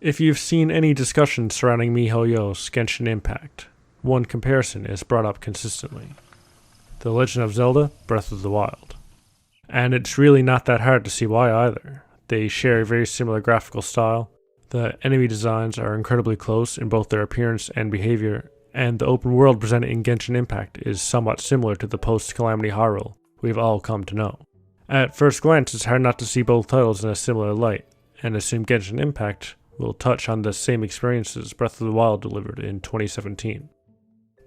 If you've seen any discussion surrounding MiHoYo's Genshin Impact, one comparison is brought up consistently. The Legend of Zelda, Breath of the Wild. And it's really not that hard to see why either. They share a very similar graphical style, the enemy designs are incredibly close in both their appearance and behavior, and the open world presented in Genshin Impact is somewhat similar to the post-Calamity Hyrule we've all come to know. At first glance, it's hard not to see both titles in a similar light, and assume Genshin Impact will touch on the same experiences Breath of the Wild delivered in 2017.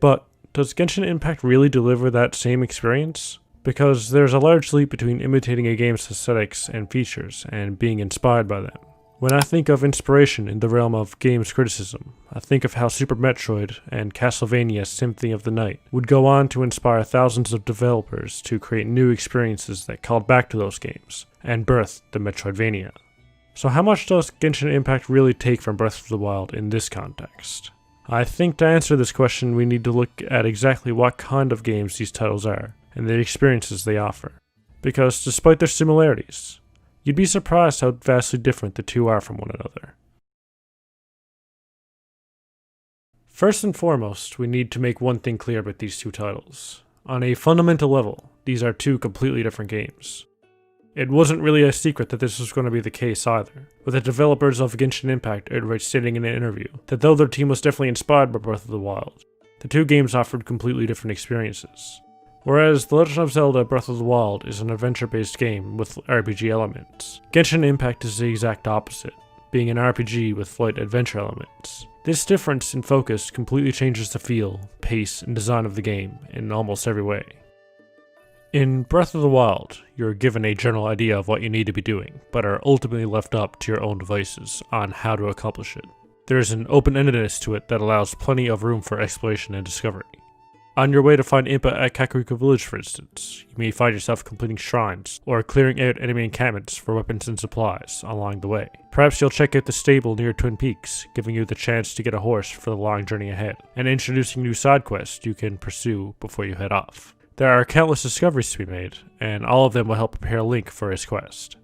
But does Genshin Impact really deliver that same experience? Because there's a large leap between imitating a game's aesthetics and features and being inspired by them. When I think of inspiration in the realm of games criticism, I think of how Super Metroid and Castlevania Symphony of the Night would go on to inspire thousands of developers to create new experiences that called back to those games, and birthed the Metroidvania. So how much does Genshin Impact really take from Breath of the Wild in this context? I think to answer this question we need to look at exactly what kind of games these titles are, and the experiences they offer. Because despite their similarities, you'd be surprised how vastly different the two are from one another. First and foremost, we need to make one thing clear about these two titles. On a fundamental level, these are two completely different games. It wasn't really a secret that this was going to be the case either, with the developers of Genshin Impact outright stating in an interview that though their team was definitely inspired by Breath of the Wild, the two games offered completely different experiences. Whereas The Legend of Zelda Breath of the Wild is an adventure-based game with RPG elements, Genshin Impact is the exact opposite, being an RPG with flight adventure elements. This difference in focus completely changes the feel, pace, and design of the game in almost every way. In Breath of the Wild, you're given a general idea of what you need to be doing, but are ultimately left up to your own devices on how to accomplish it. There is an open-endedness to it that allows plenty of room for exploration and discovery. On your way to find Impa at Kakariko Village, for instance, you may find yourself completing shrines, or clearing out enemy encampments for weapons and supplies along the way. Perhaps you'll check out the stable near Twin Peaks, giving you the chance to get a horse for the long journey ahead, and introducing new side quests you can pursue before you head off. There are countless discoveries to be made, and all of them will help prepare Link for his quest.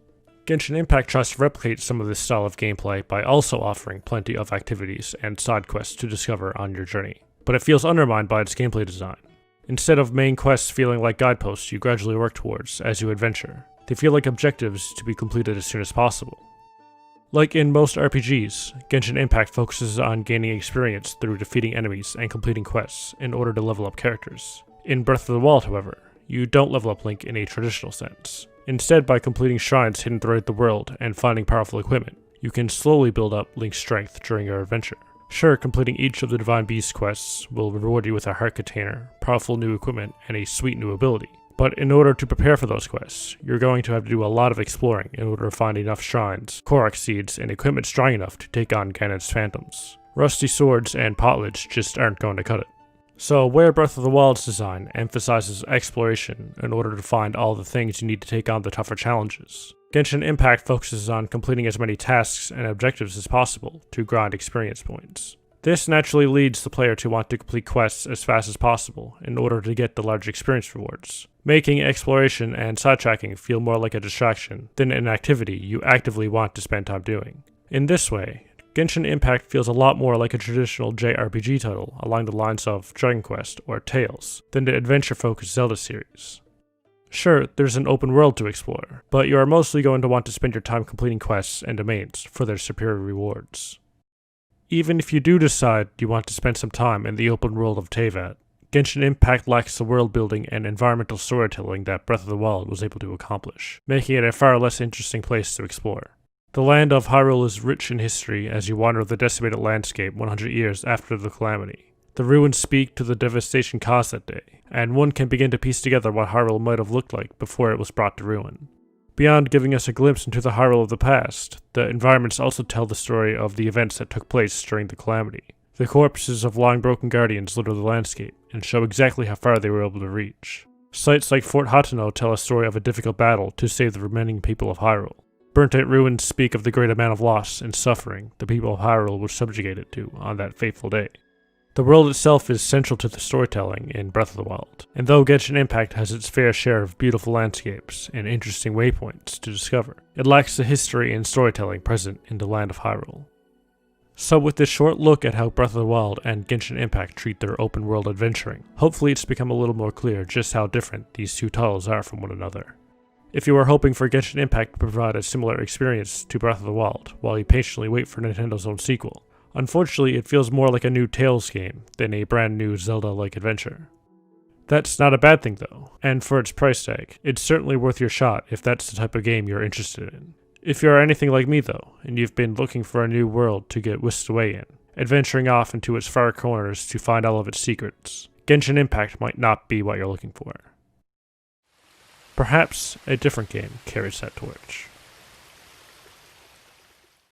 Genshin Impact tries to replicate some of this style of gameplay by also offering plenty of activities and side quests to discover on your journey, but it feels undermined by its gameplay design. Instead of main quests feeling like guideposts you gradually work towards as you adventure, they feel like objectives to be completed as soon as possible. Like in most RPGs, Genshin Impact focuses on gaining experience through defeating enemies and completing quests in order to level up characters. In Breath of the Wild, however, you don't level up Link in a traditional sense. Instead, by completing shrines hidden throughout the world and finding powerful equipment, you can slowly build up Link's strength during your adventure. Sure, completing each of the Divine Beast quests will reward you with a heart container, powerful new equipment, and a sweet new ability. But in order to prepare for those quests, you're going to have to do a lot of exploring in order to find enough shrines, Korok seeds, and equipment strong enough to take on Ganon's phantoms. Rusty swords and pottage just aren't going to cut it. So where Breath of the Wild's design emphasizes exploration in order to find all the things you need to take on the tougher challenges, Genshin Impact focuses on completing as many tasks and objectives as possible to grind experience points. This naturally leads the player to want to complete quests as fast as possible in order to get the large experience rewards, making exploration and sidetracking feel more like a distraction than an activity you actively want to spend time doing. In this way, Genshin Impact feels a lot more like a traditional JRPG title along the lines of Dragon Quest or Tales than the adventure-focused Zelda series. Sure, there's an open world to explore, but you are mostly going to want to spend your time completing quests and domains for their superior rewards. Even if you do decide you want to spend some time in the open world of Teyvat, Genshin Impact lacks the world building and environmental storytelling that Breath of the Wild was able to accomplish, making it a far less interesting place to explore. The land of Hyrule is rich in history as you wander the decimated landscape 100 years after the calamity. The ruins speak to the devastation caused that day, and one can begin to piece together what Hyrule might have looked like before it was brought to ruin. Beyond giving us a glimpse into the Hyrule of the past, the environments also tell the story of the events that took place during the calamity. The corpses of long-broken guardians litter the landscape, and show exactly how far they were able to reach. Sites like Fort Hateno tell a story of a difficult battle to save the remaining people of Hyrule. Burnt-out ruins speak of the great amount of loss and suffering the people of Hyrule were subjugated to on that fateful day. The world itself is central to the storytelling in Breath of the Wild, and though Genshin Impact has its fair share of beautiful landscapes and interesting waypoints to discover, it lacks the history and storytelling present in the land of Hyrule. So with this short look at how Breath of the Wild and Genshin Impact treat their open world adventuring, hopefully it's become a little more clear just how different these two titles are from one another. If you are hoping for Genshin Impact to provide a similar experience to Breath of the Wild, while you patiently wait for Nintendo's own sequel, unfortunately it feels more like a new Tales game than a brand new Zelda-like adventure. That's not a bad thing though, and for its price tag, it's certainly worth your shot if that's the type of game you're interested in. If you are anything like me though, and you've been looking for a new world to get whisked away in, adventuring off into its far corners to find all of its secrets, Genshin Impact might not be what you're looking for. Perhaps a different game carries that torch.